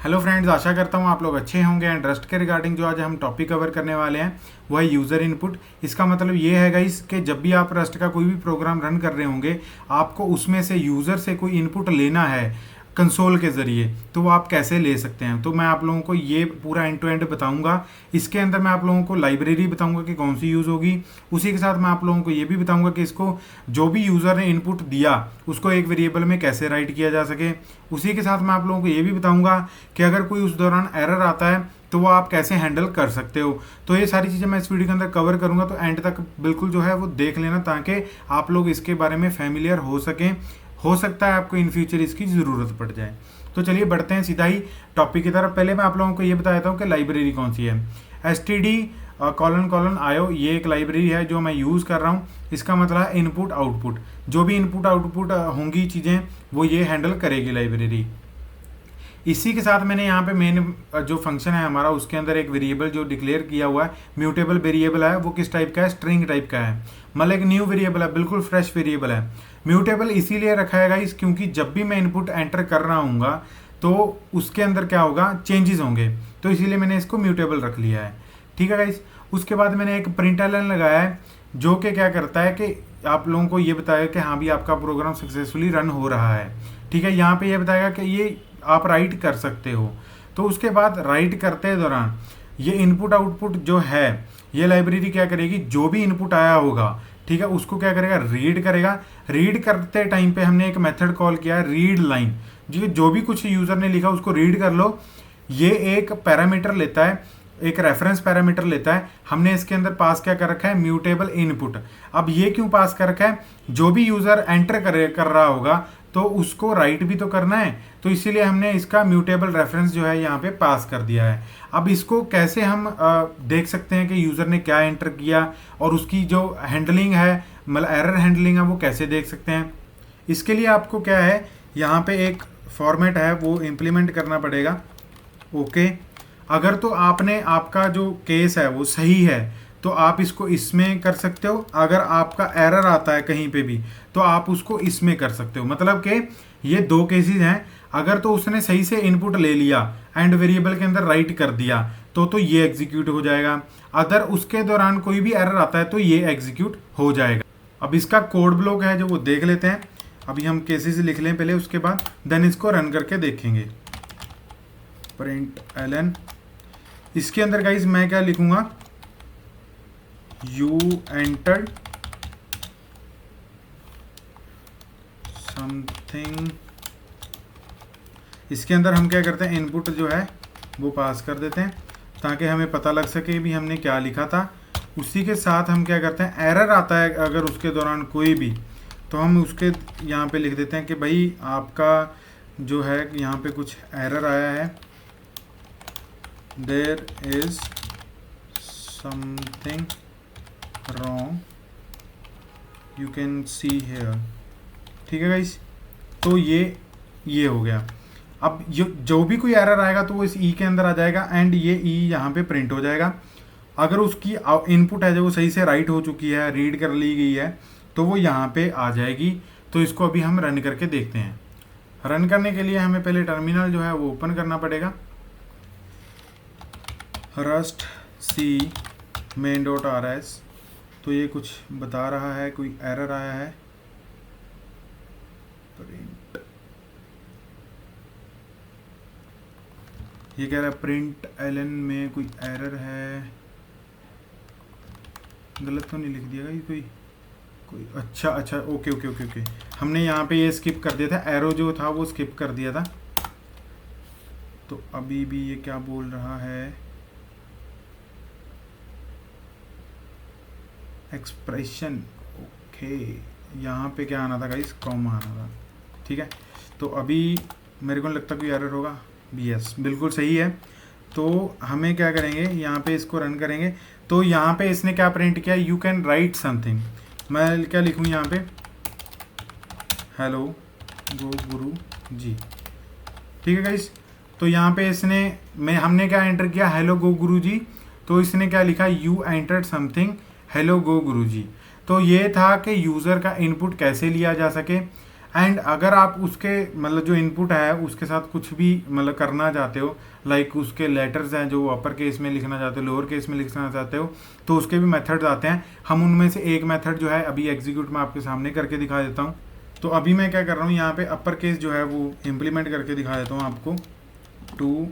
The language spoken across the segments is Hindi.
हेलो फ्रेंड्स, आशा करता हूँ आप लोग अच्छे होंगे। एंड रस्ट के रिगार्डिंग जो आज हम टॉपिक कवर करने वाले हैं वो है यूज़र इनपुट। इसका मतलब ये है गाइस कि जब भी आप रस्ट का कोई भी प्रोग्राम रन कर रहे होंगे, आपको उसमें से यूज़र से कोई इनपुट लेना है कंसोल के ज़रिए, तो वो आप कैसे ले सकते हैं। तो मैं आप लोगों को ये पूरा एंड टू एंड बताऊंगा। इसके अंदर मैं आप लोगों को लाइब्रेरी बताऊंगा कि कौन सी यूज़ होगी। उसी के साथ मैं आप लोगों को ये भी बताऊंगा कि इसको जो भी यूज़र ने इनपुट दिया उसको एक वेरिएबल में कैसे राइट किया जा सके। उसी के साथ मैं आप लोगों को ये भी बताऊंगा कि अगर कोई उस दौरान एरर आता है तो वो आप कैसे हैंडल कर सकते हो। तो ये सारी चीज़ें मैं इस वीडियो के अंदर कवर करूंगा, तो एंड तक बिल्कुल जो है वो देख लेना ताकि आप लोग इसके बारे में फैमिलियर हो सकें। हो सकता है आपको इन फ्यूचर इसकी ज़रूरत पड़ जाए। तो चलिए बढ़ते हैं सीधा ही टॉपिक की तरफ। पहले मैं आप लोगों को ये बता देता हूँ कि लाइब्रेरी कौन सी है। std:/IO ये एक लाइब्रेरी है जो मैं यूज़ कर रहा हूँ। इसका मतलब है इनपुट आउटपुट, जो भी इनपुट आउटपुट होंगी चीज़ें वो ये हैंडल करेगी लाइब्रेरी। इसी के साथ मैंने यहाँ पे मेन जो फंक्शन है हमारा, उसके अंदर एक वेरिएबल जो डिक्लेयर किया हुआ है, म्यूटेबल वेरिएबल है। वो किस टाइप का है? स्ट्रिंग टाइप का है, मतलब एक न्यू वेरिएबल है, बिल्कुल फ्रेश वेरिएबल है। म्यूटेबल इसीलिए रखा है गाइस क्योंकि जब भी मैं इनपुट एंटर कर रहा हूँगा तो उसके अंदर क्या होगा, चेंजेस होंगे, तो इसीलिए मैंने इसको म्यूटेबल रख लिया है। ठीक है गाइस। उसके बाद मैंने एक प्रिंटलन लगाया है जो कि क्या करता है कि आप लोगों को ये बताएगा कि हाँ भी आपका प्रोग्राम सक्सेसफुली रन हो रहा है। ठीक है, यहाँ पे ये बताएगा कि ये आप राइट कर सकते हो। तो उसके बाद राइट करते दौरान ये इनपुट आउटपुट जो है, ये लाइब्रेरी क्या करेगी, जो भी इनपुट आया होगा, ठीक है, उसको क्या करेगा, रीड करेगा। रीड करते टाइम पे हमने एक मेथड कॉल किया है रीड लाइन। जो भी कुछ यूज़र ने लिखा उसको रीड कर लो। ये एक पैरामीटर लेता है, एक रेफरेंस पैरामीटर लेता है। हमने इसके अंदर पास क्या कर रखा है, म्यूटेबल इनपुट। अब ये क्यों पास कर रखा है, जो भी यूज़र एंटर कर रहा होगा तो उसको राइट भी तो करना है, तो इसीलिए हमने इसका म्यूटेबल रेफरेंस जो है यहाँ पे पास कर दिया है। अब इसको कैसे हम देख सकते हैं कि यूज़र ने क्या एंटर किया और उसकी जो हैंडलिंग है, मतलब एरर हैंडलिंग है, वो कैसे देख सकते हैं। इसके लिए आपको क्या है, यहाँ पे एक फॉर्मेट है वो इम्प्लीमेंट करना पड़ेगा। ओके, अगर तो आपने आपका जो केस है वो सही है तो आप इसको इसमें कर सकते हो। अगर आपका एरर आता है कहीं पे भी तो आप उसको इसमें कर सकते हो। मतलब कि ये दो केसेस हैं। अगर तो उसने सही से इनपुट ले लिया एंड वेरिएबल के अंदर राइट कर दिया तो ये एग्जीक्यूट हो जाएगा। अगर उसके दौरान कोई भी एरर आता है तो ये एग्जीक्यूट हो जाएगा। अब इसका कोड ब्लॉक है जो वो देख लेते हैं। अभी हम केसेस लिख लें पहले, उसके बाद देन इसको रन करके देखेंगे। println, इसके अंदर गाइज मैं क्या लिखूंगा, यू एंटर्ड समथिंग। इसके अंदर हम क्या करते हैं, इनपुट जो है वो पास कर देते हैं ताकि हमें पता लग सके भी हमने क्या लिखा था। उसी के साथ हम क्या करते हैं, एरर आता है अगर उसके दौरान कोई भी, तो हम उसके यहाँ पे लिख देते हैं कि भाई आपका जो है यहाँ पे कुछ एरर आया है, there is something wrong you can see here. ठीक है गाइस, तो ये हो गया। अब जो भी कोई एरर आएगा तो वो इस ई के अंदर आ जाएगा एंड ये ई यहाँ पे प्रिंट हो जाएगा। अगर उसकी इनपुट है जो वो सही से राइट हो चुकी है, रीड कर ली गई है, तो वो यहाँ पे आ जाएगी। तो इसको अभी हम रन करके देखते हैं। रन करने के लिए हमें पहले टर्मिनल जो है वो ओपन करना पड़ेगा। rust c main.rs, तो ये कुछ बता रहा है, कोई एरर आया है। प्रिंट, ये कह रहा है println में कोई एरर है। गलत तो नहीं लिख दिया कोई अच्छा ओके। हमने यहाँ पे ये स्किप कर दिया था, एरो जो था वो स्किप कर दिया था। तो अभी भी ये क्या बोल रहा है, एक्सप्रेशन। ओके, यहाँ पे क्या आना था गाइस, कॉमा आना था। ठीक है, तो अभी मेरे को लगता कोई एरर होगा। यस, बिल्कुल सही है। तो हमें क्या करेंगे, यहाँ पे इसको रन करेंगे। तो यहाँ पे इसने क्या प्रिंट किया, यू कैन राइट समथिंग। मैं क्या लिखूँ यहाँ पे, हेलो गो गुरु जी। ठीक है गाइस, तो यहाँ पे हमने क्या एंटर किया, हेलो गो गुरु जी। तो इसने क्या लिखा, यू एंटर्ड समथिंग हेलो गो गुरुजी। तो ये था कि यूज़र का इनपुट कैसे लिया जा सके। एंड अगर आप उसके मतलब जो इनपुट है उसके साथ कुछ भी मतलब करना चाहते हो, लाइक उसके लेटर्स हैं जो अपर केस में लिखना चाहते हो, लोअर केस में लिखना चाहते हो, तो उसके भी मेथड्स आते हैं। हम उनमें से एक मेथड जो है अभी एग्जीक्यूट मैं आपके सामने करके दिखा देता हूँ। तो अभी मैं क्या कर रहा हूँ, यहाँ पे अपर केस जो है वो इम्प्लीमेंट करके दिखा देता हूँ आपको, टू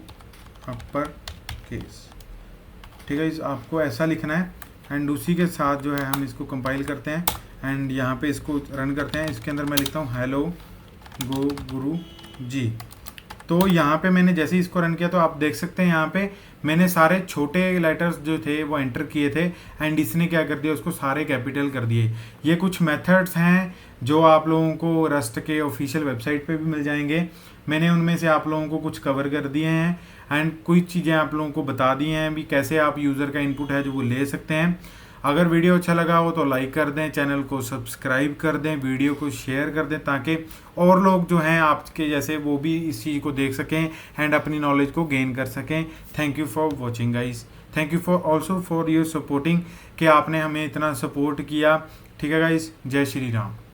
अपर केस, ठीक है। इस आपको ऐसा लिखना है एंड उसी के साथ जो है हम इसको कंपाइल करते हैं एंड यहाँ पे इसको रन करते हैं। इसके अंदर मैं लिखता हूँ हेलो गो गुरु जी। तो यहाँ पे मैंने जैसे ही इसको रन किया तो आप देख सकते हैं यहाँ पे मैंने सारे छोटे लेटर्स जो थे वो एंटर किए थे एंड इसने क्या कर दिया, उसको सारे कैपिटल कर दिए। ये कुछ मेथड्स हैं जो आप लोगों को रस्ट के ऑफिशियल वेबसाइट पे भी मिल जाएंगे। मैंने उनमें से आप लोगों को कुछ कवर कर दिए हैं एंड कुछ चीज़ें आप लोगों को बता दी हैं भी कैसे आप यूज़र का इनपुट है जो वो ले सकते हैं। अगर वीडियो अच्छा लगा हो तो लाइक कर दें, चैनल को सब्सक्राइब कर दें, वीडियो को शेयर कर दें ताकि और लोग जो हैं आपके जैसे वो भी इस चीज़ को देख सकें एंड अपनी नॉलेज को गेन कर सकें। Thank you for watching guys, thank you for also for your supporting कि आपने हमें इतना सपोर्ट किया। ठीक है गाइस, जय श्री राम।